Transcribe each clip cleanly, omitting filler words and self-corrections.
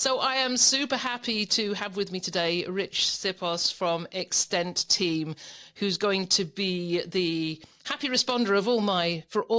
So I am super happy to have with me today Rich Sippos from Extenteam, who's going to be the happy responder of all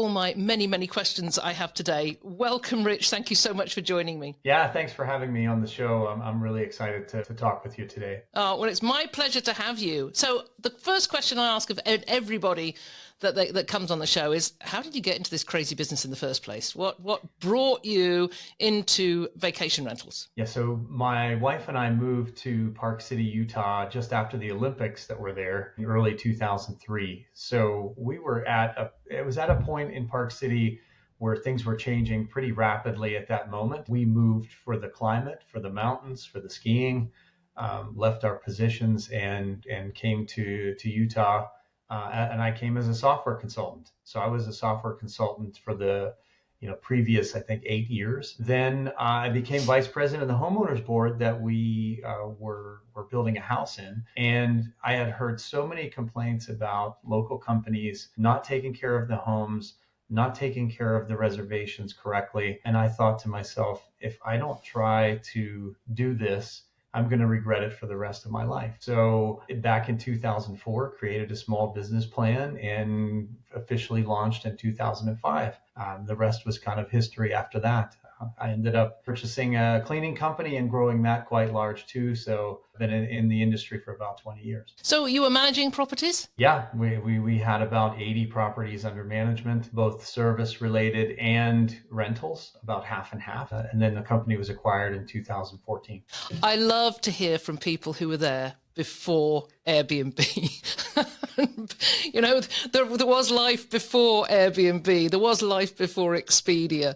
my many questions I have today. Welcome, Rich. Thank you so much for joining me. Yeah, thanks for having me on the show. I'm really excited to talk with you today. Well, it's my pleasure to have you. So the first question I ask of everybody that comes on the show is, how did you get into this crazy business in the first place? What brought you into vacation rentals? Yeah, so my wife and I moved to Park City, Utah just after the Olympics that were there in early 2003. So it was at a point in Park City where things were changing pretty rapidly at that moment. We moved for the climate, for the mountains, for the skiing, left our positions and came to Utah. And I came as a software consultant. So I was a software consultant for the previous, I think, 8 years. Then I became vice president of the homeowners board that we were building a house in. And I had heard so many complaints about local companies not taking care of the homes, not taking care of the reservations correctly. And I thought to myself, if I don't try to do this, I'm going to regret it for the rest of my life. So back in 2004, created a small business plan and officially launched in 2005. The rest was kind of history after that. I ended up purchasing a cleaning company and growing that quite large too. So I've been in the industry for about 20 years. So you were managing properties? Yeah, we had about 80 properties under management, both service related and rentals, about half and half. And then the company was acquired in 2014. I love to hear from people who were there before Airbnb. There was life before Airbnb. There was life before Expedia.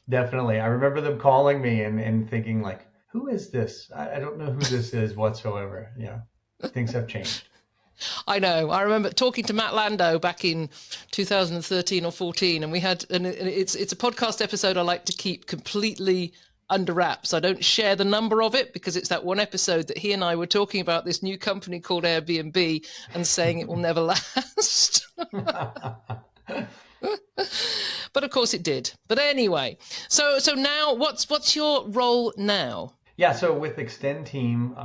Definitely. I remember them calling me and thinking like, who is this? I don't know who this is whatsoever. Yeah, things have changed. I know. I remember talking to Matt Landau back in 2013 or 14, and it's a podcast episode I like to keep completely under wraps. I don't share the number of it because it's that one episode that he and I were talking about this new company called Airbnb and saying it will never last. But of course it did. But anyway, so now what's your role now? Yeah, so with Extenteam,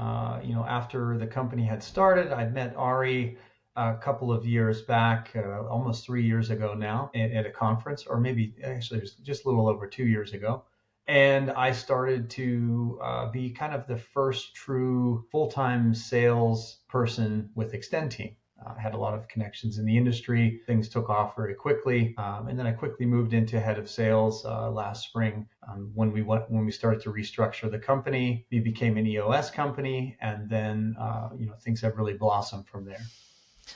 after the company had started, I'd met Ari a couple of years back, almost 3 years ago now, at a conference, or maybe actually it was just a little over 2 years ago. And I started to be kind of the first true full-time sales person with Extenteam. I had a lot of connections in the industry. Things took off very quickly. And then I quickly moved into head of sales last spring. When we started to restructure the company, we became an EOS company. And then, things have really blossomed from there.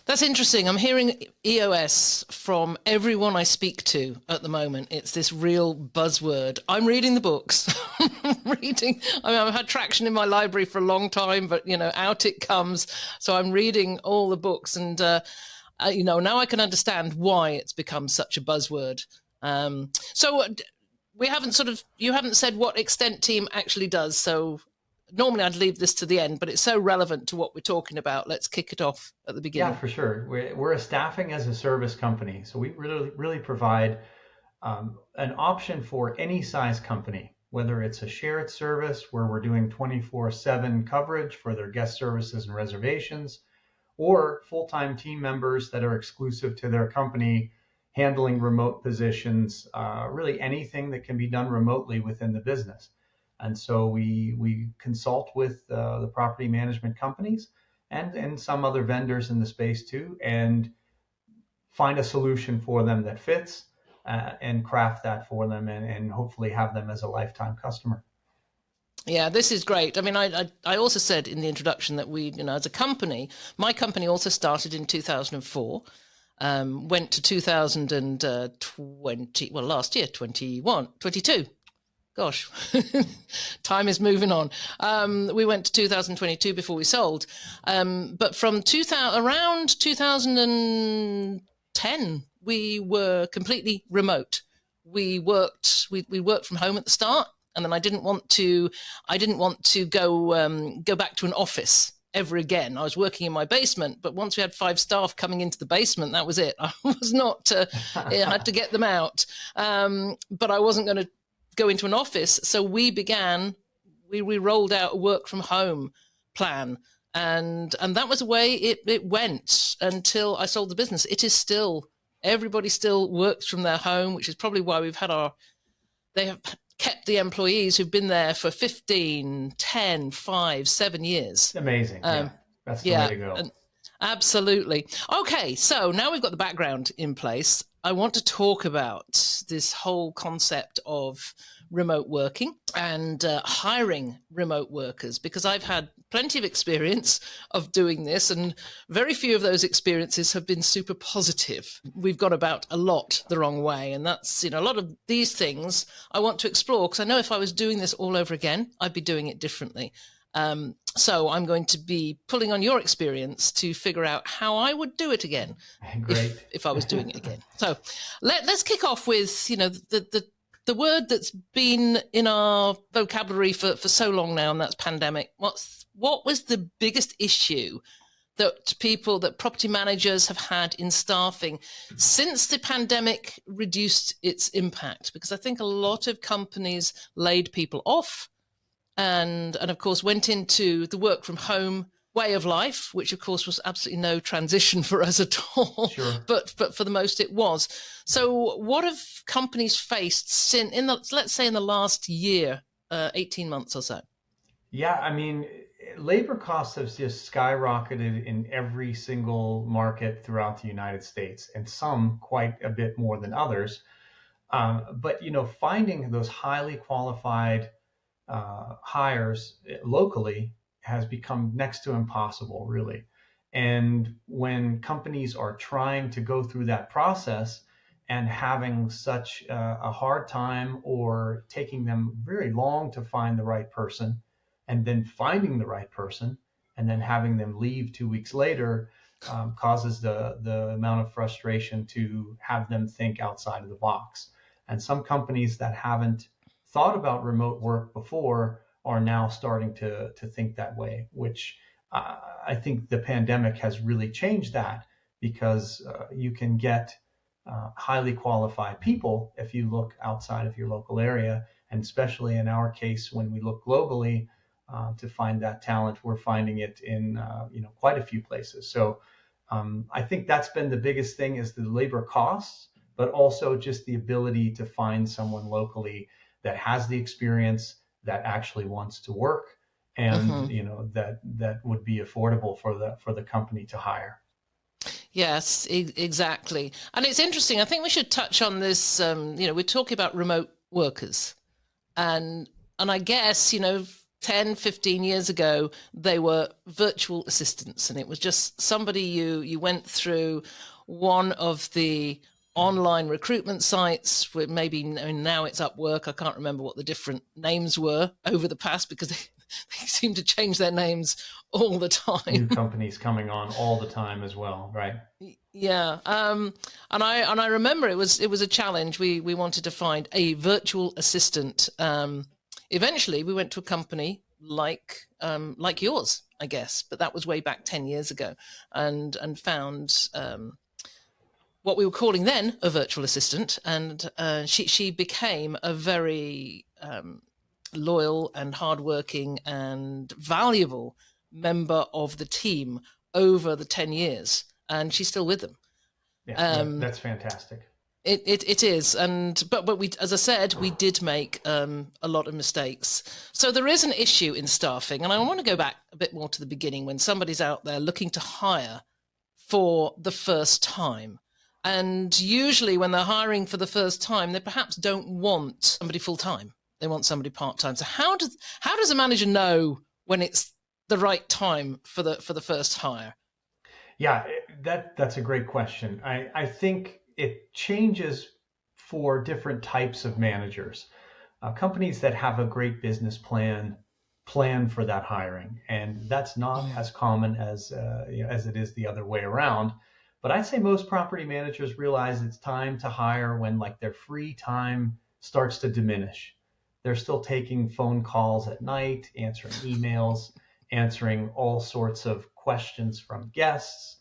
That's interesting. I'm hearing EOS from everyone I speak to at the moment. It's this real buzzword. I'm reading the books. I've had traction in my library for a long time, but, out it comes. So I'm reading all the books and, now I can understand why it's become such a buzzword. So you haven't said what Extenteam actually does. So normally I'd leave this to the end, but it's so relevant to what we're talking about. Let's kick it off at the beginning. Yeah, for sure. We're a staffing as a service company. So we really provide an option for any size company, whether it's a shared service where we're doing 24/7 coverage for their guest services and reservations, or full-time team members that are exclusive to their company handling remote positions, really anything that can be done remotely within the business. And so we consult with the property management companies and some other vendors in the space too, and find a solution for them that fits and craft that for them and hopefully have them as a lifetime customer. Yeah, this is great. I mean, I also said in the introduction that we, as a company, my company also started in 2004, went to 2020, well, last year, 22. Gosh, time is moving on. We went to 2022 before we sold. But from around 2010, we were completely remote. We worked from home at the start, and then I didn't want to go back to an office ever again. I was working in my basement, but once we had 5 staff coming into the basement, that was it. I was not. I had to get them out, but I wasn't going to go into an office. So we began we rolled out a work from home plan, and that was the way it went until I sold the business. It is still, everybody still works from their home, which is probably why they have kept the employees who've been there for 15, 10, 5, 7 years. Amazing. Yeah, that's the way Yeah, to go. absolutely. Okay, so now we've got the background in place. I want to talk about this whole concept of remote working and hiring remote workers, because I've had plenty of experience of doing this, and very few of those experiences have been super positive. We've gone about a lot the wrong way, and that's, a lot of these things I want to explore, because I know if I was doing this all over again, I'd be doing it differently. So I'm going to be pulling on your experience to figure out how I would do it again. Great. If I was doing it again. So let's kick off with, the word that's been in our vocabulary for so long now, and that's pandemic. What was the biggest issue that property managers have had in staffing since the pandemic reduced its impact? Because I think a lot of companies laid people off, and of course went into the work from home way of life, which of course was absolutely no transition for us at all. Sure. But for the most it was. So what have companies faced let's say in the last year, 18 months or so? Yeah, I mean, labor costs have just skyrocketed in every single market throughout the United States, and some quite a bit more than others. But finding those highly qualified hires locally has become next to impossible, really. And when companies are trying to go through that process and having such a hard time, or taking them very long to find the right person, and then finding the right person, and then having them leave 2 weeks later, causes the amount of frustration to have them think outside of the box. And some companies that haven't thought about remote work before are now starting to think that way, which I think the pandemic has really changed that, because you can get highly qualified people if you look outside of your local area. And especially in our case, when we look globally to find that talent, we're finding it in quite a few places. So I think that's been the biggest thing, is the labor costs, but also just the ability to find someone locally that has the experience, that actually wants to work, and that would be affordable for the company to hire. Yes, exactly. And it's interesting. I think we should touch on this. We're talking about remote workers, and I guess 10, 15 years ago, they were virtual assistants, and it was just somebody you went through one of the online recruitment sites, where maybe now it's Upwork. I can't remember what the different names were over the past, because they seem to change their names all the time. New companies coming on all the time as well, right? Yeah, and I remember it was a challenge. We wanted to find a virtual assistant. Eventually, we went to a company like yours, I guess, but that was way back 10 years ago, and found what we were calling then a virtual assistant, and she became a very loyal and hardworking and valuable member of the team over the 10 years, and she's still with them. Yeah, that's fantastic. It is, but we, as I said, we did make a lot of mistakes. So there is an issue in staffing, and I want to go back a bit more to the beginning, when somebody's out there looking to hire for the first time. And usually when they're hiring for the first time, they perhaps don't want somebody full-time. They want somebody part-time. So how does a manager know when it's the right time for the first hire? Yeah, that's a great question. I think it changes for different types of managers. Companies that have a great business plan for that hiring, and that's not as common as it is the other way around. But I'd say most property managers realize it's time to hire when their free time starts to diminish. They're still taking phone calls at night, answering emails, answering all sorts of questions from guests,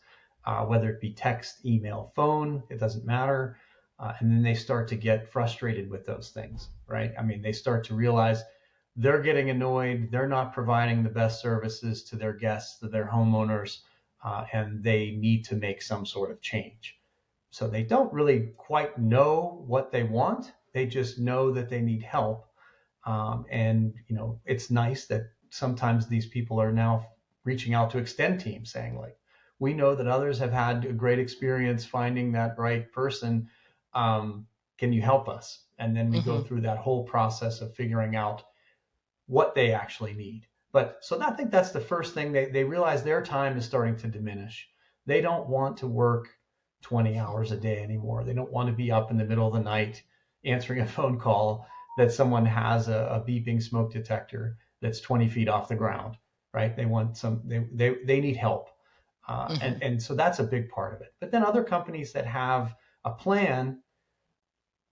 whether it be text, email, phone, it doesn't matter. And then they start to get frustrated with those things, right? I mean, they start to realize they're getting annoyed. They're not providing the best services to their guests, to their homeowners, and they need to make some sort of change. So they don't really quite know what they want. They just know that they need help. And it's nice that sometimes these people are now reaching out to Extenteam saying, like, we know that others have had a great experience finding that right person. Can you help us? And then we go Hmm. through that whole process of figuring out what they actually need. But so I think that's the first thing. They realize their time is starting to diminish. They don't want to work 20 hours a day anymore. They don't want to be up in the middle of the night answering a phone call that someone has a beeping smoke detector that's 20 feet off the ground, right? They need help. Hmm. And so that's a big part of it. But then other companies that have a plan,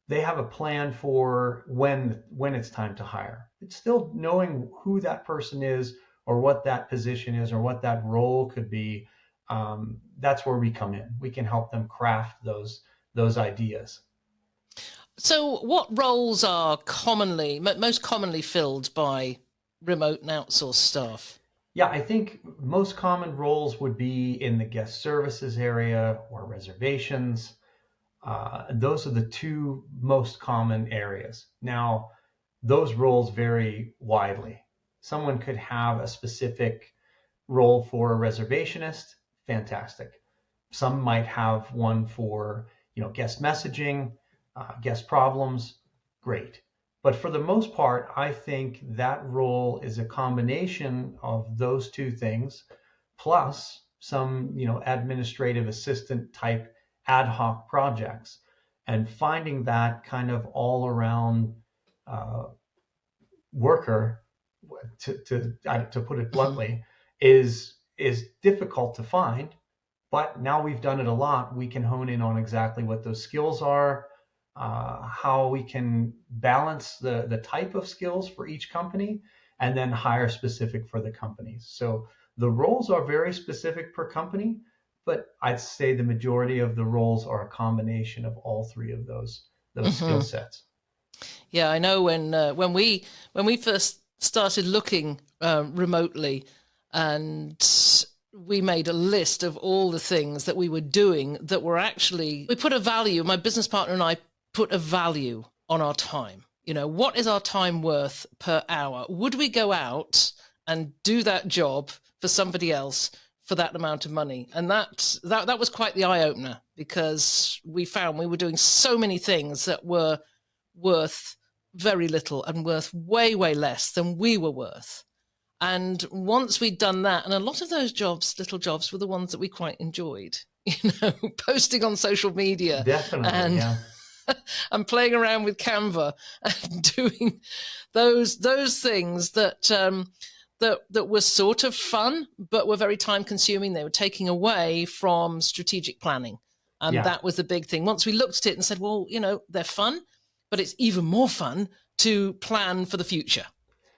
they have a plan for when it's time to hire. It's still knowing who that person is or what that position is or what that role could be. That's where we come in. We can help them craft those ideas. So, what roles are most commonly filled by remote and outsourced staff? Yeah, I think most common roles would be in the guest services area or reservations. Those are the two most common areas. Now, those roles vary widely. Someone could have a specific role for a reservationist, fantastic. Some might have one for guest messaging, guest problems, great. But for the most part, I think that role is a combination of those two things, plus some administrative assistant type ad hoc projects, and finding that kind of all around uh, worker, to put it Hmm. bluntly, is difficult to find. But now we've done it a lot. We can hone in on exactly what those skills are, how we can balance the type of skills for each company, and then hire specific for the companies. So the roles are very specific per company, but I'd say the majority of the roles are a combination of all three of those skill Hmm. sets. Yeah, I know when we first started looking remotely, and we made a list of all the things that we were doing that were actually we put a value. My business partner and I put a value on our time. What is our time worth per hour? Would we go out and do that job for somebody else for that amount of money? And that was quite the eye opener, because we found we were doing so many things that were worth very little and worth way, way less than we were worth. And once we'd done that, and a lot of those jobs, little jobs, were the ones that we quite enjoyed, posting on social media Definitely, and yeah. and playing around with Canva and doing those things that were sort of fun, but were very time consuming. They were taking away from strategic planning. And Yeah, that was the big thing. Once we looked at it and said, well, they're fun, but it's even more fun to plan for the future.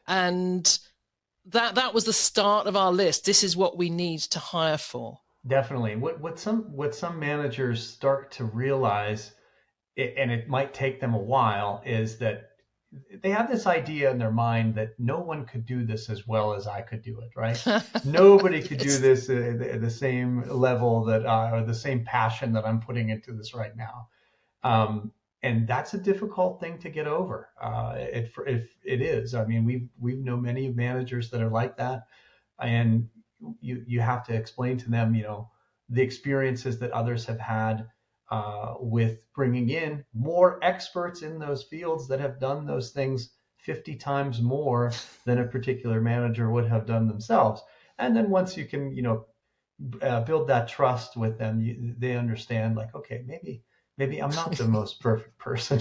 And that was the start of our list. This is what we need to hire for. definitely. What some managers start to realize, and it might take them a while, is that they have this idea in their mind that no one could do this as well as I could do it, right? Nobody could do It's this at the same level that or the same passion that I'm putting into this right now. Um, and that's a difficult thing to get over. If it is, I mean, we know many managers that are like that, and you have to explain to them, the experiences that others have had with bringing in more experts in those fields that have done those things 50 times more than a particular manager would have done themselves. And then once you can, build that trust with them, they understand, like, okay, maybe I'm not the most perfect person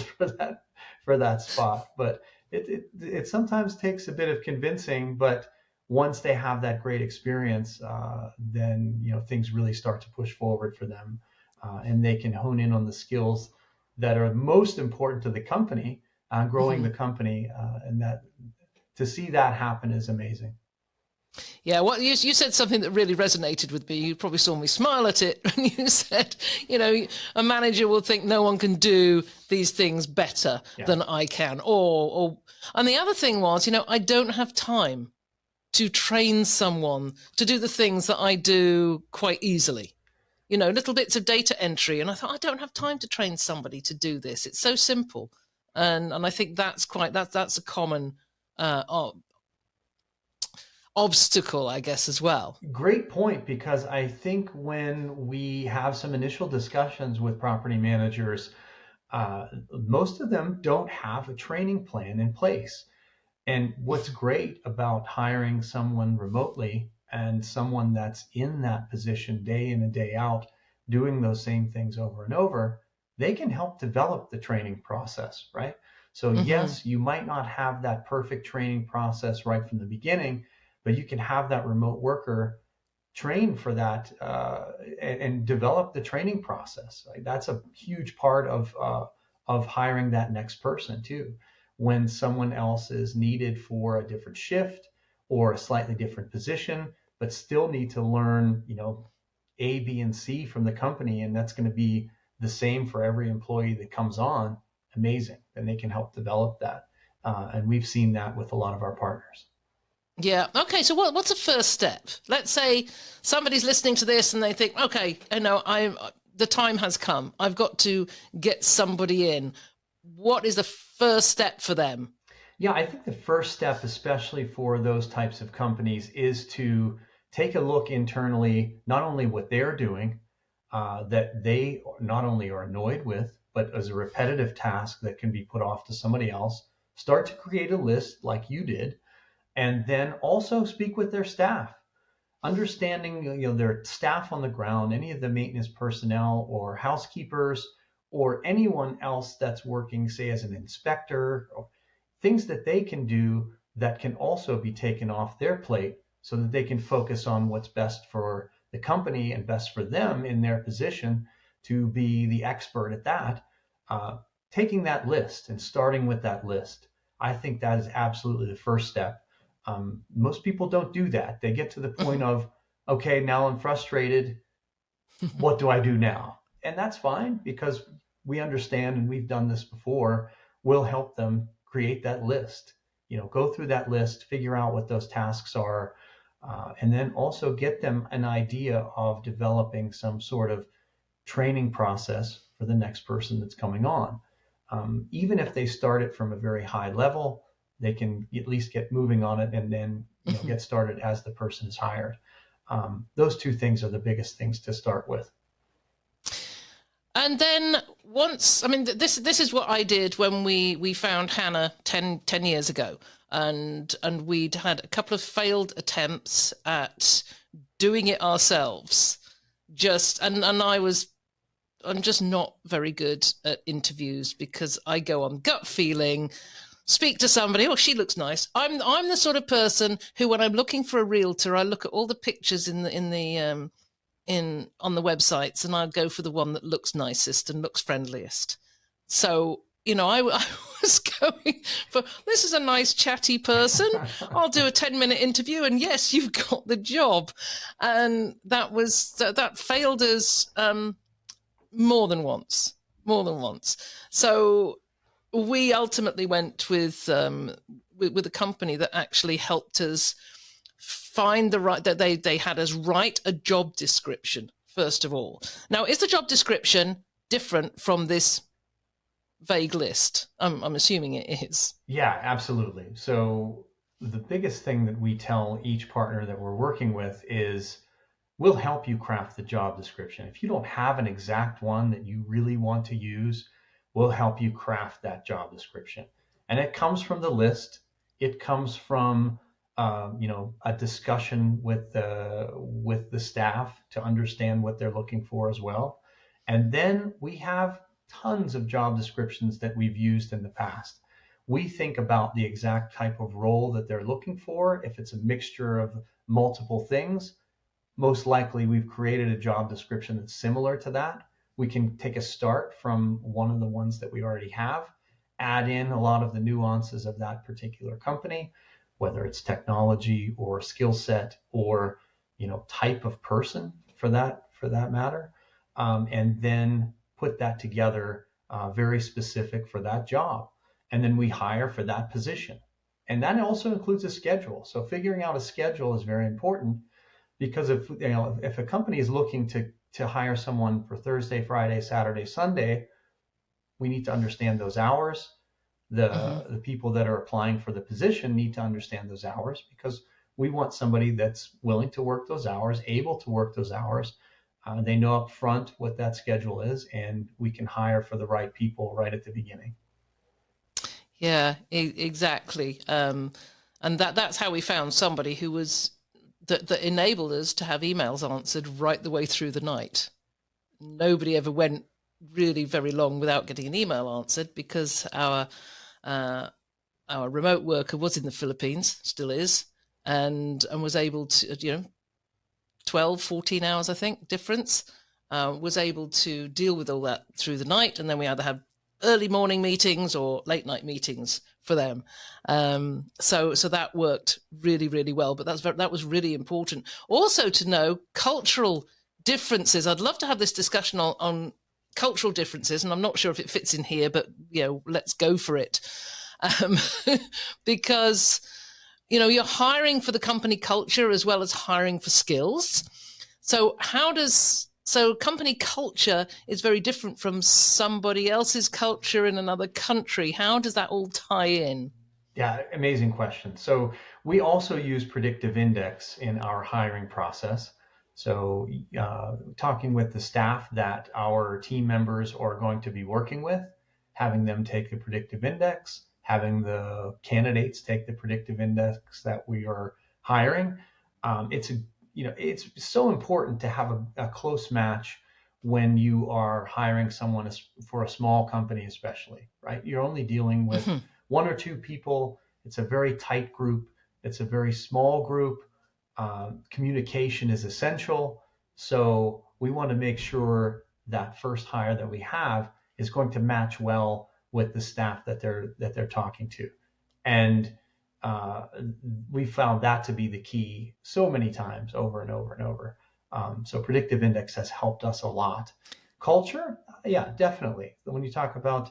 for that spot, but it sometimes takes a bit of convincing. But once they have that great experience, then things really start to push forward for them, and they can hone in on the skills that are most important to the company, growing mhm. the company, and that to see that happen is amazing. Yeah, well, you said something that really resonated with me. You probably saw me smile at it when you said, a manager will think no one can do these things better Yeah. than I can. And the other thing was, I don't have time to train someone to do the things that I do quite easily. Little bits of data entry. And I thought, I don't have time to train somebody to do this. It's so simple. And I think that's a common obstacle, I guess, as well. Great point, because I think when we have some initial discussions with property managers, most of them don't have a training plan in place. And what's great about hiring someone remotely and someone that's in that position day in and day out, doing those same things over and over, they can help develop the training process, right? So, Mm-hmm. yes, you might not have that perfect training process right from the beginning, but you can have that remote worker train for that and develop the training process. Like, that's a huge part of hiring that next person too. When someone else is needed for a different shift or a slightly different position, but still need to learn, A, B, and C from the company, and that's going to be the same for every employee that comes on. Amazing, and they can help develop that. And we've seen that with a lot of our partners. Yeah. Okay. So what's the first step? Let's say somebody's listening to this and they think, okay, the time has come. I've got to get somebody in. What is the first step for them? Yeah, I think the first step, especially for those types of companies, is to take a look internally, not only what they're doing, that they not only are annoyed with, but as a repetitive task that can be put off to somebody else. Start to create a list like you did, and then also speak with their staff, understanding their staff on the ground, any of the maintenance personnel or housekeepers or anyone else that's working, say, as an inspector, or things that they can do that can also be taken off their plate so that they can focus on what's best for the company and best for them in their position to be the expert at that. Uh, Taking that list and starting with that list, I think that is absolutely the first step. Most people don't do that. They get to the point of, okay, now I'm frustrated. What do I do now? And that's fine, because we understand and we've done this before. We'll help them create that list, go through that list, figure out what those tasks are, and then also get them an idea of developing some sort of training process for the next person that's coming on. Even if they start it from a very high level, they can at least get moving on it and then get started as the person is hired. Those two things are the biggest things to start with. And then once, I mean, this is what I did when we found Hannah 10 years ago, and we'd had a couple of failed attempts at doing it ourselves. I'm just not very good at interviews because I go on gut feeling, speak to somebody, oh, she looks nice. I'm the sort of person who, when I'm looking for a realtor, I look at all the pictures in on the websites, and I'll go for the one that looks nicest and looks friendliest. So I was going for, this is a nice chatty person. I'll do a 10-minute interview, and yes, you've got the job. And that failed us more than once, more than once. So we ultimately went with a company that actually helped us find the right, that they had us write a job description first of all. Now, is the job description different from this vague list? I'm assuming it is. Yeah, absolutely. So the biggest thing that we tell each partner that we're working with is we'll help you craft the job description. If you don't have an exact one that you really want to use, we'll help you craft that job description. And it comes from the list. It comes from a discussion with the staff to understand what they're looking for as well. And then we have tons of job descriptions that we've used in the past. We think about the exact type of role that they're looking for. If it's a mixture of multiple things, most likely we've created a job description that's similar to that. We can take a start from one of the ones that we already have, add in a lot of the nuances of that particular company, whether it's technology or skill set or type of person for that matter, and then put that together very specific for that job, and then we hire for that position. And that also includes a schedule. So figuring out a schedule is very important, because if a company is looking to hire someone for Thursday, Friday, Saturday, Sunday, we need to understand those hours. The people that are applying for the position need to understand those hours, because we want somebody that's willing to work those hours, able to work those hours. They know up front what that schedule is, and we can hire for the right people right at the beginning. Yeah, exactly. And that's how we found somebody who was that enabled us to have emails answered right the way through the night. Nobody ever went really very long without getting an email answered, because our remote worker was in the Philippines, still is, and was able to, 12, 14 hours, I think, difference, was able to deal with all that through the night. And then we either had early morning meetings or late night meetings for them. So that worked really, really well. But that was really important. Also to know cultural differences. I'd love to have this discussion on cultural differences, and I'm not sure if it fits in here, but let's go for it. Because you're hiring for the company culture as well as hiring for skills. So company culture is very different from somebody else's culture in another country. How does that all tie in? Yeah, amazing question. So we also use Predictive Index in our hiring process. So talking with the staff that our team members are going to be working with, having them take the Predictive Index, having the candidates take the Predictive Index that we are hiring. It's so important to have a close match when you are hiring someone for a small company, especially, right? You're only dealing with one or two people. It's a very tight group. It's a very small group. Communication is essential. So we want to make sure that first hire that we have is going to match well with the staff that they're talking to. And we found that to be the key so many times over and over and over. So Predictive Index has helped us a lot. Culture, yeah, definitely. When you talk about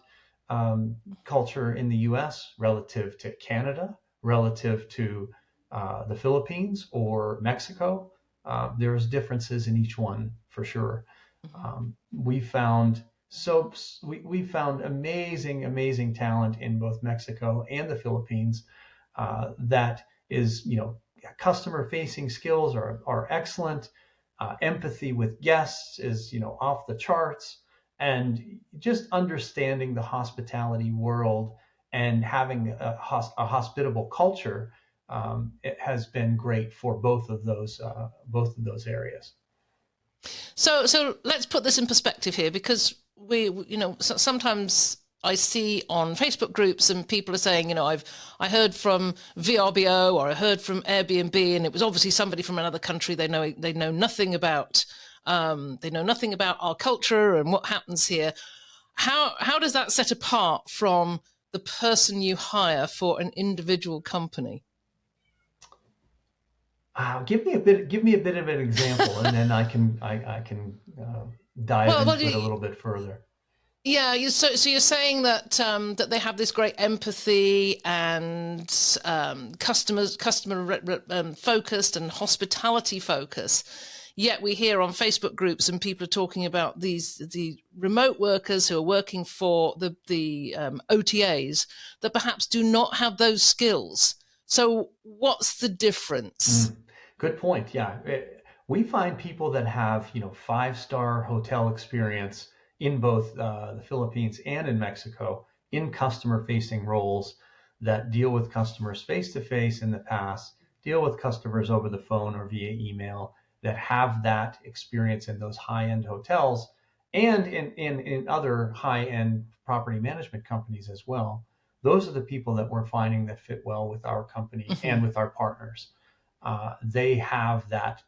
culture in the US relative to Canada, relative to the Philippines or Mexico, there's differences in each one for sure. We found amazing talent in both Mexico and the Philippines that is, customer facing skills are excellent. Empathy with guests is, off the charts, and just understanding the hospitality world and having a hospitable culture, it has been great for both of those areas. So let's put this in perspective here, because sometimes I see on Facebook groups and people are saying, I heard from VRBO or I heard from Airbnb, and it was obviously somebody from another country. They know nothing about our culture and what happens here. How does that set apart from the person you hire for an individual company? Give me a bit of an example, and then I can dive into it a little bit further. Yeah, so you're saying that that they have this great empathy and customer focused and hospitality focus. Yet we hear on Facebook groups and people are talking about the remote workers who are working for the OTAs that perhaps do not have those skills. So what's the difference? Good point. Yeah, we find people that have 5-star hotel experience in both the Philippines and in Mexico in customer-facing roles that deal with customers face-to-face in the past, deal with customers over the phone or via email, that have that experience in those high-end hotels and in other high-end property management companies as well. Those are the people that we're finding that fit well with our company and with our partners. They have that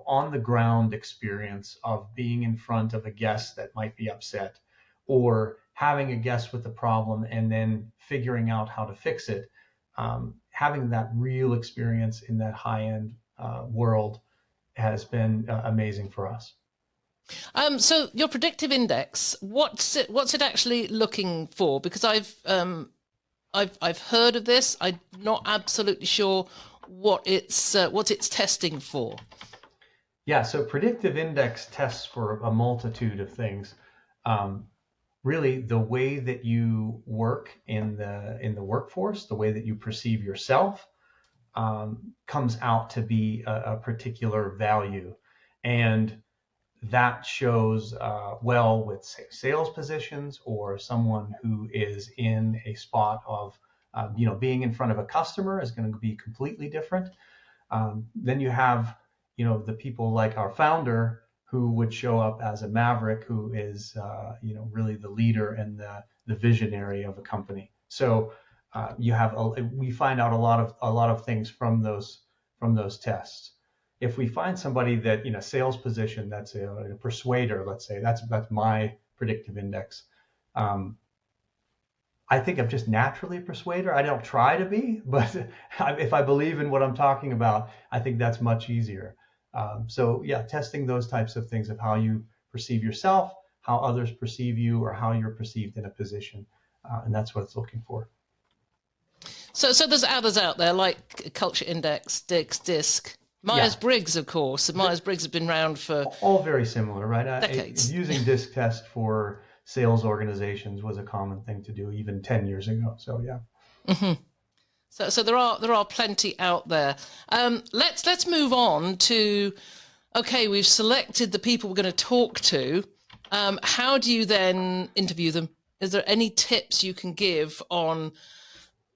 on the ground experience of being in front of a guest that might be upset, or having a guest with a problem and then figuring out how to fix it. having that real experience in that high-end world has been amazing for us. So your predictive index, what's it actually looking for? Because I've heard of this. I'm not absolutely sure what it's testing for. Yeah, so predictive index tests for a multitude of things. Really, the way that you work in the workforce, the way that you perceive yourself, comes out to be a particular value, and that shows well with sales positions or someone who is in a spot of being in front of a customer is going to be completely different. Then you have the people like our founder who would show up as a maverick who is really the leader and the visionary of a company. So we find out a lot of things from those tests. If we find somebody that in a sales position that's a persuader, let's say, that's my predictive index. I think I'm just naturally a persuader. I don't try to be, but if I believe in what I'm talking about, I think that's much easier. So yeah, testing those types of things of how you perceive yourself, how others perceive you, or how you're perceived in a position, and that's what it's looking for. So there's others out there like Culture Index, DISC, Myers-Briggs, of course. Myers-Briggs has been around for all very similar, right? decades. Using DISC test for sales organizations was a common thing to do even 10 years ago. So yeah. Mm-hmm. So there are plenty out there. Let's move on to, okay, we've selected the people we're going to talk to. How do you then interview them? Is there any tips you can give on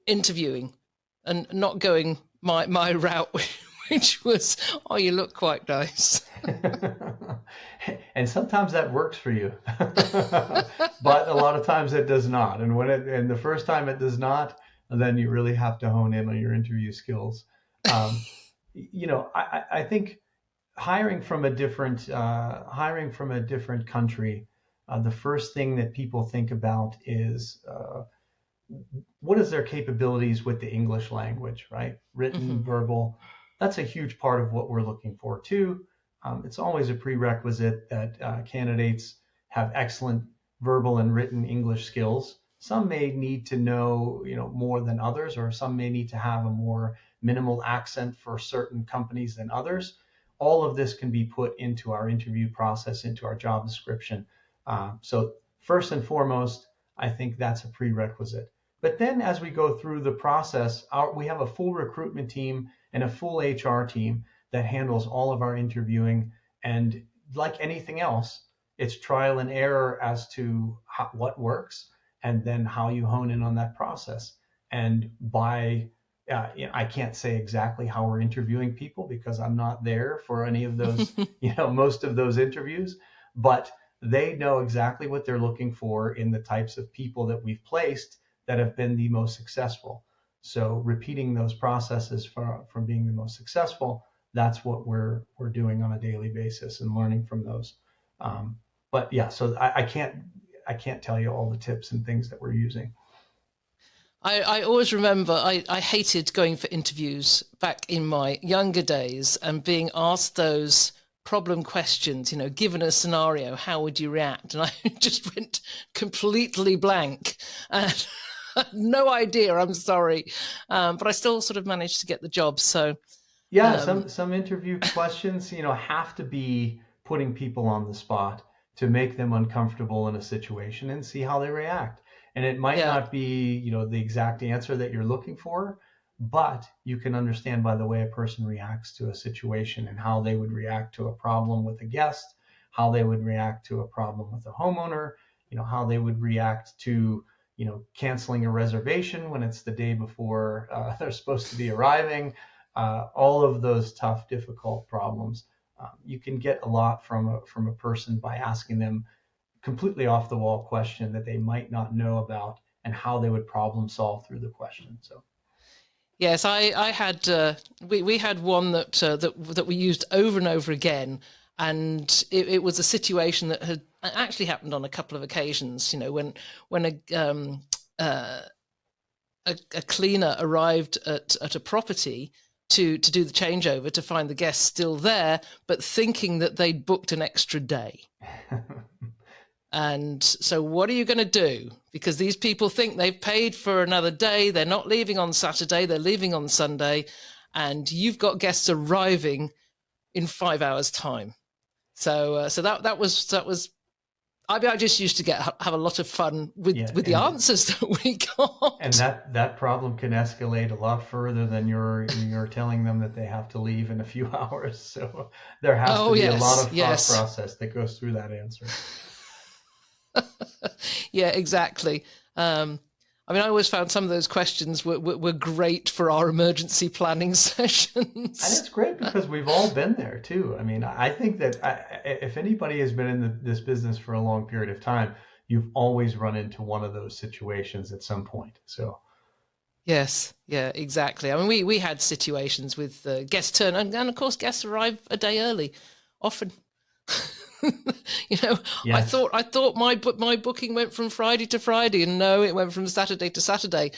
interviewing and not going my route, which was, oh, you look quite nice. And sometimes that works for you, but a lot of times it does not. And the first time it does not, then you really have to hone in on your interview skills. I think hiring from a different country, the first thing that people think about is what is their capabilities with the English language, right? Written, verbal. That's a huge part of what we're looking for too. It's always a prerequisite that candidates have excellent verbal and written English skills. Some may need to know, more than others, or some may need to have a more minimal accent for certain companies than others. All of this can be put into our interview process, into our job description. So first and foremost, I think that's a prerequisite. But then as we go through the process, we have a full recruitment team and a full HR team that handles all of our interviewing. And like anything else, it's trial and error as to what works and then how you hone in on that process. And I can't say exactly how we're interviewing people because I'm not there for any of those, most of those interviews, but they know exactly what they're looking for in the types of people that we've placed that have been the most successful. So repeating those processes from being the most successful, that's what we're doing on a daily basis and learning from those. But yeah, so I can't tell you all the tips and things that we're using. I always remember I hated going for interviews back in my younger days and being asked those problem questions, given a scenario, how would you react? And I just went completely blank and had no idea, I'm sorry. But I still sort of managed to get the job. So yeah, some interview questions, have to be putting people on the spot to make them uncomfortable in a situation and see how they react. And it might not be, the exact answer that you're looking for, but you can understand by the way a person reacts to a situation and how they would react to a problem with a guest, how they would react to a problem with a homeowner, how they would react to, canceling a reservation when it's the day before they're supposed to be arriving. All of those tough, difficult problems. You can get a lot from a person by asking them completely off the wall question that they might not know about and how they would problem solve through the question. So. Yes, I had we had one that we used over and over again, and it was a situation that had actually happened on a couple of occasions. When a cleaner arrived at a property to do the changeover, to find the guests still there, but thinking that they'd booked an extra day. And so what are you going to do? Because these people think they've paid for another day. They're not leaving on Saturday. They're leaving on Sunday. And you've got guests arriving in 5 hours' time. So that was. I mean, I just used to have a lot of fun with the answers that we got. And that problem can escalate a lot further than you're telling them that they have to leave in a few hours. So there has to be a lot of thought process that goes through that answer. Yeah, exactly. I mean, I always found some of those questions were great for our emergency planning sessions. And it's great because we've all been there too. I mean, I think that if anybody has been in this business for a long period of time, you've always run into one of those situations at some point. So. Yes, yeah, exactly. I mean, we had situations with guest turn, and of course, guests arrive a day early, often. Yes. I thought my booking went from Friday to Friday, and no, it went from Saturday to Saturday,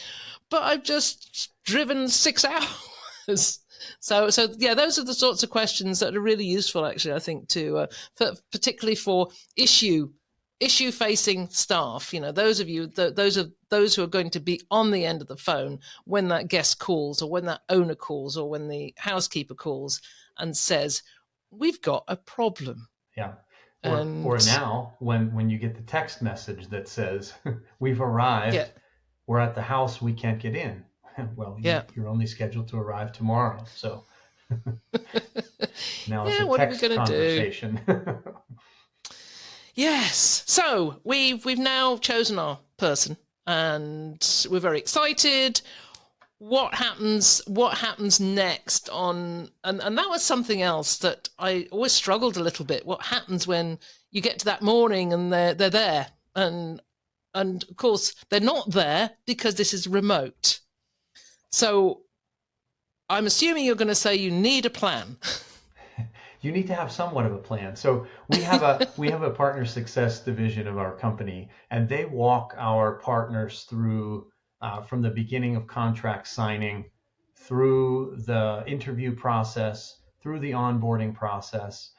but I've just driven 6 hours. So yeah, those are the sorts of questions that are really useful, actually, I think, particularly for issue facing staff. Those of you, those who are going to be on the end of the phone when that guest calls, or when that owner calls, or when the housekeeper calls and says, "We've got a problem." Yeah. Or now when you get the text message that says, "We've arrived, we're at the house, we can't get in." Well, you're only scheduled to arrive tomorrow. So now it's a text conversation. Yes. So we've now chosen our person, and we're very excited. What happens next and that was something else that I always struggled a little bit. What happens when you get to that morning and they're there, and of course they're not there because this is remote. So I'm assuming you're going to say you need a plan. You need to have somewhat of a plan. So we have a partner success division of our company, and they walk our partners through from the beginning of contract signing, through the interview process, through the onboarding process.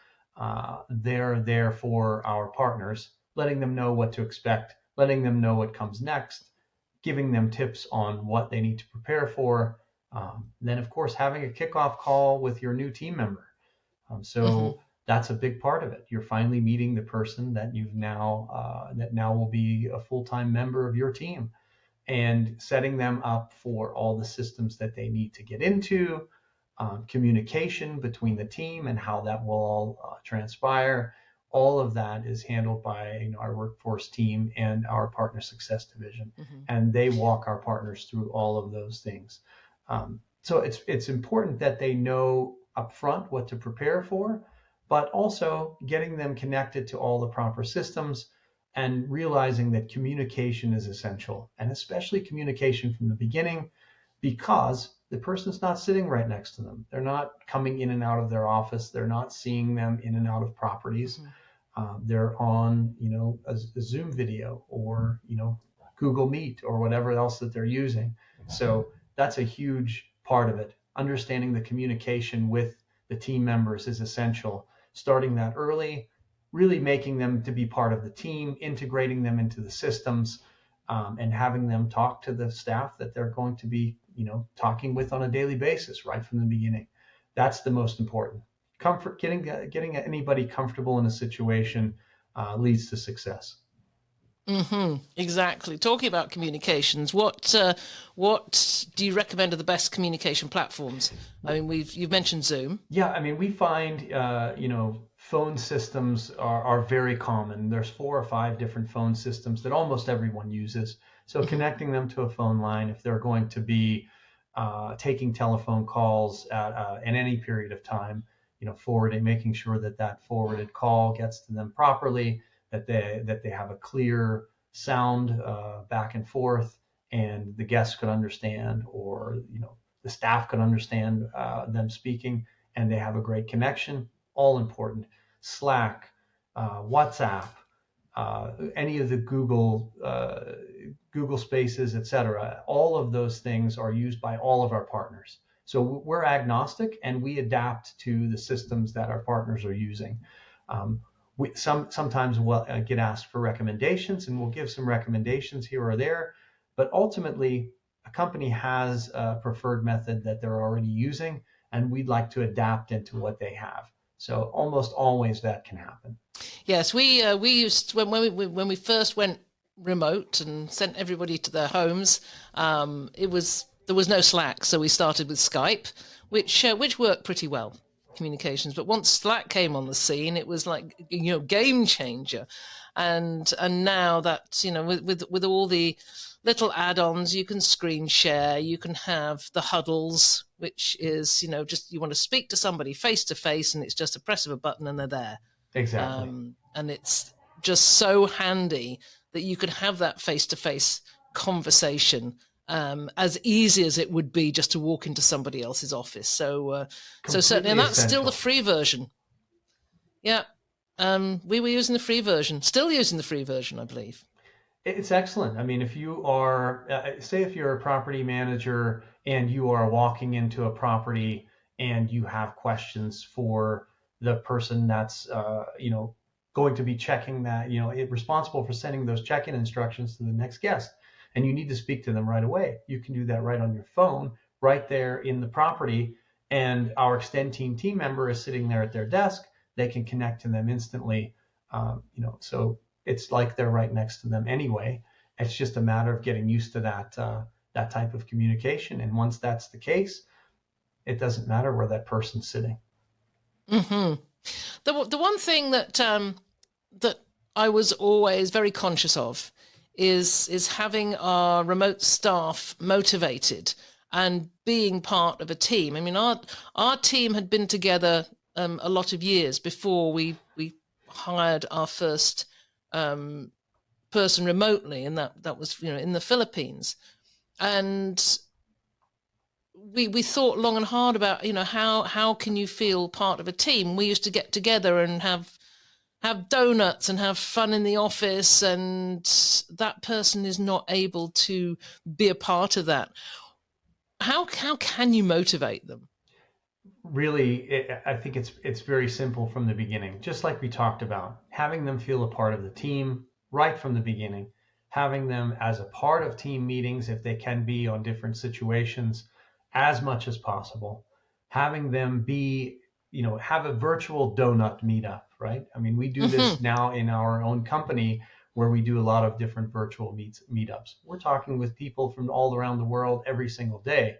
They're there for our partners, letting them know what to expect, letting them know what comes next, giving them tips on what they need to prepare for. Then, of course, having a kickoff call with your new team member. That's a big part of it. You're finally meeting the person that that now will be a full-time member of your team, and setting them up for all the systems that they need to get into, communication between the team and how that will all transpire. All of that is handled by our workforce team and our partner success division, and they walk our partners through all of those things. So it's important that they know upfront what to prepare for, but also getting them connected to all the proper systems and realizing that communication is essential, and especially communication from the beginning, because the person's not sitting right next to them. They're not coming in and out of their office. They're not seeing them in and out of properties. They're on, a Zoom video or, Google Meet or whatever else that they're using. So that's a huge part of it. Understanding the communication with the team members is essential. Starting that early, really making them to be part of the team, integrating them into the systems, and having them talk to the staff that they're going to be, talking with on a daily basis right from the beginning. That's the most important. Getting anybody comfortable in a situation leads to success. Exactly. Talking about communications, what do you recommend are the best communication platforms? I mean, you've mentioned Zoom. Yeah, I mean, we find phone systems are very common. There's 4 or 5 different phone systems that almost everyone uses. So connecting them to a phone line, if they're going to be taking telephone calls in any period of time, making sure that forwarded call gets to them properly, that they have a clear sound back and forth, and the guests could understand, or the staff could understand them speaking, and they have a great connection. All important. Slack, WhatsApp, any of the Google Spaces, etc. All of those things are used by all of our partners. So we're agnostic and we adapt to the systems that our partners are using. Sometimes we'll get asked for recommendations, and we'll give some recommendations here or there. But ultimately, a company has a preferred method that they're already using, and we'd like to adapt into what they have. So almost always that can happen. Yes, we used when we first went remote and sent everybody to their homes. There was no Slack, so we started with Skype, which worked pretty well, communications. But once Slack came on the scene, it was like, game changer. And now that, with all the little add-ons, you can screen share, you can have the huddles, which is, just you want to speak to somebody face to face, and it's just a press of a button and they're there. Exactly. And it's just so handy that you can have that face-to-face conversation as easy as it would be just to walk into somebody else's office. So certainly, and that's essential. Still the free version. Yeah, we were using the free version, still using the free version, I believe. It's excellent. I mean, if you are, say, if you're a property manager and you are walking into a property and you have questions for the person that's, going to be checking that, responsible for sending those check-in instructions to the next guest, and you need to speak to them right away, you can do that right on your phone, right there in the property. And our Extenteam team member is sitting there at their desk. They can connect to them instantly. So it's like they're right next to them anyway. It's just a matter of getting used to that type of communication. And once that's the case, it doesn't matter where that person's sitting. Mm-hmm. The one thing that I was always very conscious of is having our remote staff motivated and being part of a team. I mean, our team had been together a lot of years before we hired our first person remotely, and that was in the Philippines. And we thought long and hard about how can you feel part of a team. We used to get together and have donuts and have fun in the office, and that person is not able to be a part of that. How can you motivate them? Really, I think it's very simple from the beginning. Just like we talked about, having them feel a part of the team right from the beginning, having them as a part of team meetings if they can be on different situations as much as possible, having them be, have a virtual donut meetup, right? I mean, we do this now in our own company where we do a lot of different virtual meetups. We're talking with people from all around the world every single day.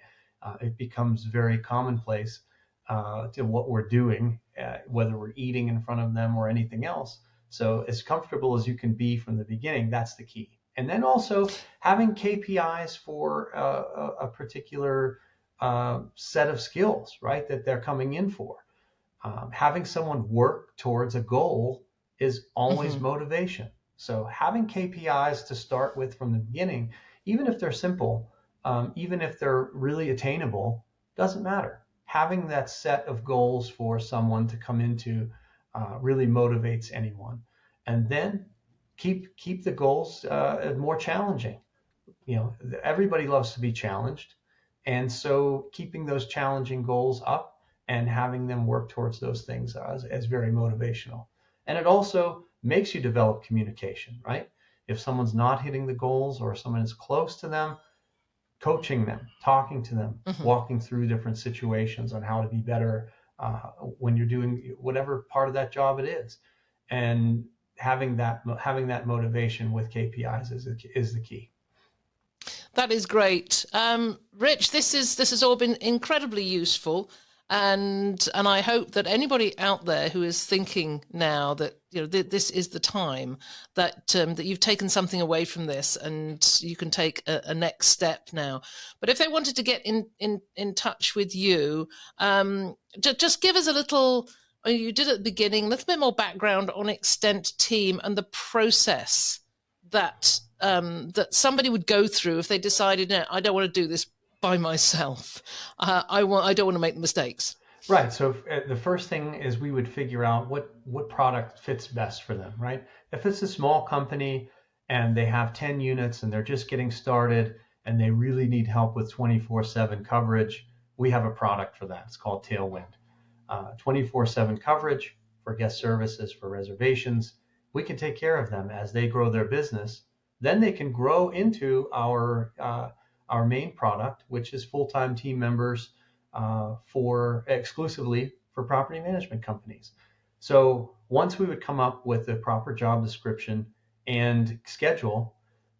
It becomes very commonplace to what we're doing, whether we're eating in front of them or anything else. So as comfortable as you can be from the beginning, that's the key. And then also having KPIs for a particular set of skills, right, that they're coming in for. Having someone work towards a goal is always motivation. So having KPIs to start with from the beginning, even if they're simple, even if they're really attainable, doesn't matter. Having that set of goals for someone to come into really motivates anyone. And then keep the goals more challenging. Everybody loves to be challenged. And so keeping those challenging goals up and having them work towards those things is very motivational. And it also makes you develop communication, right? If someone's not hitting the goals or someone is close to them, coaching them, talking to them, walking through different situations on how to be better when you're doing whatever part of that job it is. And having that motivation with KPIs is the key. That is great. Rich, this has all been incredibly useful. And I hope that anybody out there who is thinking now that this is the time that you've taken something away from this and you can take a next step now. But if they wanted to get in touch with you, just give us a little. You did at the beginning, a little bit more background on Extenteam and the process that somebody would go through if they decided, no, I don't want to do this by myself. I don't want to make the mistakes. Right. So the first thing is we would figure out what product fits best for them, right? If it's a small company and they have 10 units and they're just getting started and they really need help with 24/7 coverage, we have a product for that. It's called Tailwind. 24/7 coverage for guest services, for reservations. We can take care of them as they grow their business. Then they can grow into our main product, which is full-time team members for exclusively for property management companies. So once we would come up with the proper job description and schedule,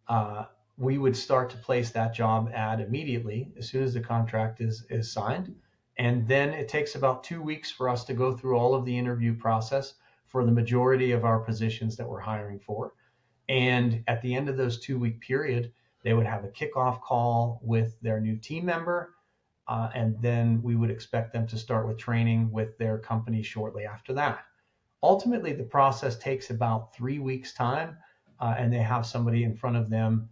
uh, we would start to place that job ad immediately as soon as the contract is signed. And then it takes about 2 weeks for us to go through all of the interview process for the majority of our positions that we're hiring for. And at the end of those 2 week period, they would have a kickoff call with their new team member. And then we would expect them to start with training with their company shortly after that. Ultimately, the process takes about 3 weeks time, and they have somebody in front of them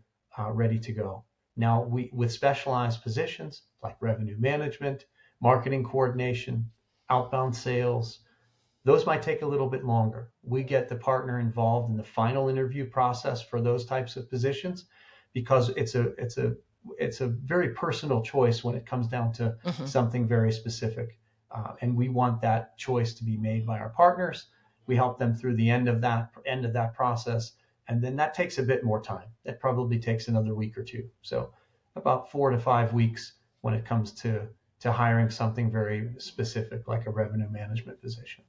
ready to go. Now, with specialized positions like revenue management, marketing coordination, outbound sales, those might take a little bit longer. We get the partner involved in the final interview process for those types of positions because it's a very personal choice when it comes down to Hmm. something very specific. And we want that choice to be made by our partners. We help them through the end of that process, and then that takes a bit more time. That probably takes another week or two. So about 4 to 5 weeks when it comes to hiring something very specific like a revenue management position.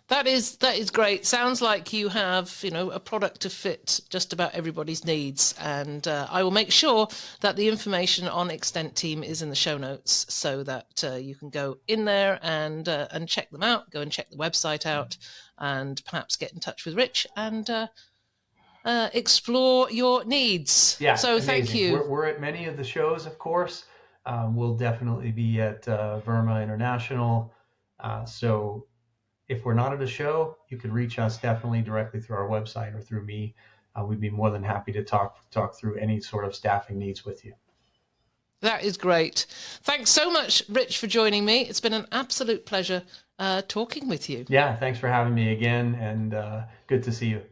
That is great. Sounds like you have, a product to fit just about everybody's needs. And I will make sure that the information on Extenteam is in the show notes so that you can go in there and check them out. Go and check the website out, and perhaps get in touch with Rich and explore your needs. Yeah, So thank amazing. you. We're at many of the shows, of course. We'll definitely be at Verma International. So if we're not at a show, you can reach us definitely directly through our website or through me. We'd be more than happy to talk through any sort of staffing needs with you. That is great. Thanks so much, Rich, for joining me. It's been an absolute pleasure talking with you. Yeah, thanks for having me again, and good to see you.